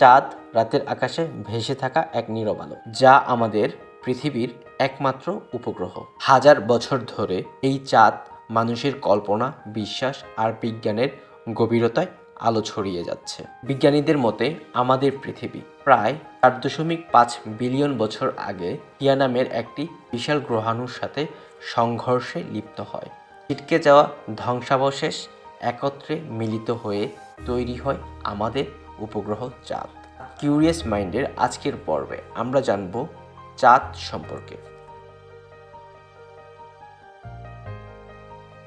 চাঁদ রাতের আকাশে ভেসে থাকা এক নীরব আলো, যা আমাদের পৃথিবীর একমাত্র উপগ্রহ। হাজার বছর ধরে এই চাঁদ মানুষের কল্পনা, বিশ্বাস আর বিজ্ঞানের গভীরতায় আলো ছড়িয়ে যাচ্ছে। বিজ্ঞানীদের মতে আমাদের পৃথিবী প্রায় 4.5 বিলিয়ন বছর আগে টিয়া নামের একটি বিশাল গ্রহাণুর সাথে সংঘর্ষে লিপ্ত হয়। ছিটকে যাওয়া ধ্বংসাবশেষ একত্রে মিলিত হয়ে তৈরি হয় আমাদের উপগ্রহ চাঁদ। কিউরিয়াস মাইন্ডের আজকের পর্বে আমরা জানব চাঁদ সম্পর্কে।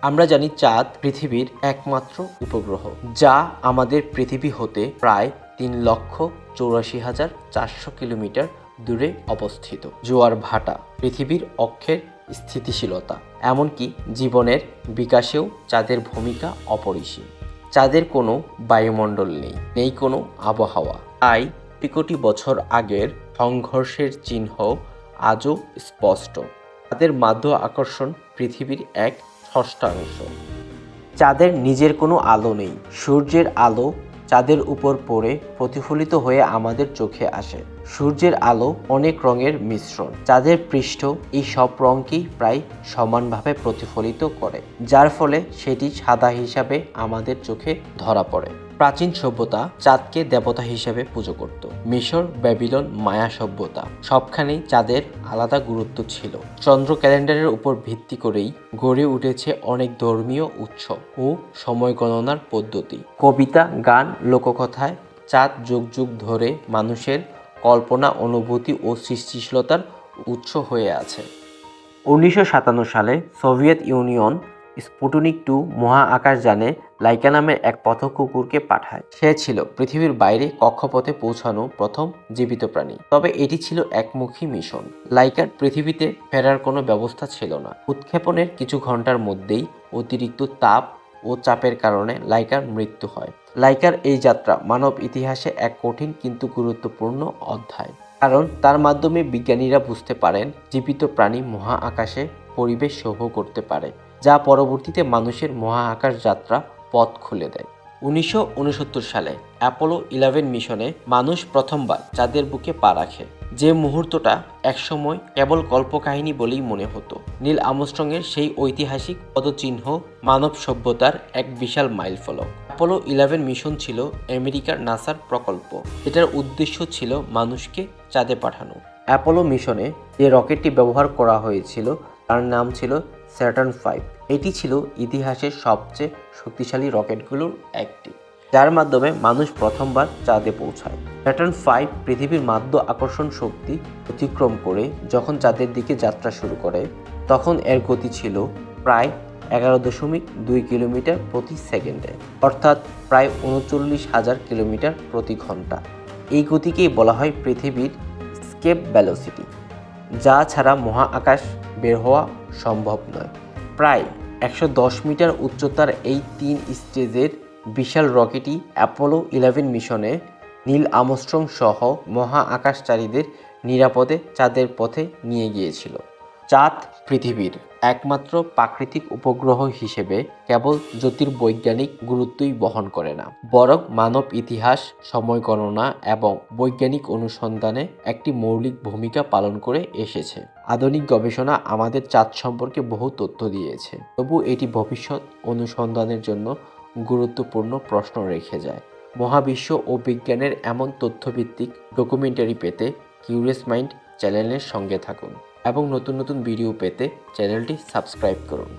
আমরা জানি চাঁদ পৃথিবীর একমাত্র উপগ্রহ, যা আমাদের পৃথিবী হতে প্রায় 3,84,400 কিলোমিটার দূরে অবস্থিত। জোয়ার ভাটা, পৃথিবীর অক্ষের স্থিতিশীলতা, এমনকি জীবনের বিকাশেও চাঁদের ভূমিকা অপরিসীম। চাঁদের কোনো বায়ুমণ্ডল নেই কোনো আবহাওয়া, তাই কোটি কোটি বছর আগের সংঘর্ষের চিহ্ন আজও স্পষ্ট। চাঁদের মাধ্য আকর্ষণ পৃথিবীর এক ষষ্ঠাংশ। চাঁদের নিজের কোনো আলো নেই। সূর্যের আলো চাঁদের উপর পড়ে প্রতিফলিত হয়ে আমাদের চোখে আসে। সূর্যের আলো অনেক রঙের মিশ্রণ। চাঁদের পৃষ্ঠ এই সব রঙকেই প্রায় সমানভাবে প্রতিফলিত করে, যার ফলে সেটি সাদা হিসাবে আমাদের চোখে ধরা পড়ে। প্রাচীন সভ্যতা চাঁদকে দেবতা হিসেবে পুজো করত। মিশর, ব্যাবিলন, মায়া সভ্যতা সবখানেই চাঁদের আলাদা গুরুত্ব ছিল। চন্দ্র ক্যালেন্ডারের উপর ভিত্তি করেই গড়ে উঠেছে অনেক ধর্মীয় উৎসব ও সময় গণনার পদ্ধতি। কবিতা, গান, লোককথায় চাঁদ যুগ যুগ ধরে মানুষের কল্পনা, অনুভূতি ও সৃষ্টিশীলতার উৎস হয়ে আছে। 1957 সালে সোভিয়েত ইউনিয়ন স্পুটনিক 2 মহাকাশযানে লাইকা নামের এক পথ কুকুরকে পাঠায়। সে ছিল পৃথিবীর বাইরে কক্ষপথে পৌঁছানো প্রথম জীবিত প্রাণী। তবে এটি ছিল একমুখী মিশন। লাইকার পৃথিবীতে ফেরার কোনো ব্যবস্থা ছিল না। উৎক্ষেপণের কিছু ঘন্টার মধ্যেই অতিরিক্ত তাপ ও চাপের কারণে লাইকার মৃত্যু হয়। লাইকার এই যাত্রা মানব ইতিহাসে এক কঠিন কিন্তু গুরুত্বপূর্ণ অধ্যায়, কারণ তার মাধ্যমে বিজ্ঞানীরা বুঝতে পারেন জীবিত প্রাণী মহাকাশে পরিবেশ সহ্য করতে পারে, যা পরবর্তীতে মানুষের মহাকাশ যাত্রা পথ খুলে দেয়। 1969 সালে অ্যাপোলো 11 মিশনে মানুষ প্রথমবার চাঁদের বুকে পা রাখে। যে মুহূর্তটা একসময় কেবল কল্পকাহিনী বলেই মনে হতো। নীল আর্মস্ট্রংয়ের সেই ঐতিহাসিক পদচিহ্ন মানব সভ্যতার এক বিশাল মাইলফলক। অ্যাপোলো 11 মিশন ছিল আমেরিকার নাসার প্রকল্প, যেটার উদ্দেশ্য ছিল মানুষকে চাঁদে পাঠানো। অ্যাপোলো মিশনে যে রকেটটি ব্যবহার করা হয়েছিল তার নাম ছিল স্যাটার্ন 5। এটি ছিল ইতিহাসের সবচেয়ে শক্তিশালী রকেটগুলোর একটি, যার মাধ্যমে মানুষ প্রথমবার চাঁদে পৌঁছায়। স্যাটার্ন 5 পৃথিবীর মাধ্য আকর্ষণ শক্তি অতিক্রম করে যখন চাঁদের দিকে যাত্রা শুরু করে, তখন এর গতি ছিল প্রায় 11.2 কিলোমিটার প্রতি সেকেন্ডে, অর্থাৎ প্রায় 39,000 কিলোমিটার প্রতি ঘন্টা। এই গতিকেই বলা হয় পৃথিবীর স্কেপ ভেলোসিটি, যা ছাড়া মহাকাশ বের হওয়া সম্ভব নয়। প্রায় 110 মিটার উচ্চতার এই 3 স্টেজের বিশাল রকেটই অ্যাপোলো 11 মিশনে নীল আর্মস্ট্রং সহ মহাকাশচারীদের নিরাপদে চাঁদের পথে নিয়ে গিয়েছিল। চাঁদ পৃথিবীর একমাত্র প্রাকৃতিক উপগ্রহ হিসেবে কেবল জ্যোতির্বৈজ্ঞানিক গুরুত্বই বহন করে না, বরং মানব ইতিহাস, সময় গণনা এবং বৈজ্ঞানিক অনুসন্ধানে একটি মৌলিক ভূমিকা পালন করে এসেছে। আধুনিক গবেষণা আমাদের চাঁদ সম্পর্কে বহু তথ্য দিয়েছে, তবু এটি ভবিষ্যৎ অনুসন্ধানের জন্য গুরুত্বপূর্ণ প্রশ্ন রেখে যায়। মহাবিশ্ব ও বিজ্ঞানের এমন তথ্যভিত্তিক ডকুমেন্টারি পেতে কিউরিয়াস মাইন্ড চ্যানেলের সঙ্গে থাকুন এবং নতুন নতুন ভিডিও পেতে চ্যানেলটি সাবস্ক্রাইব করুন।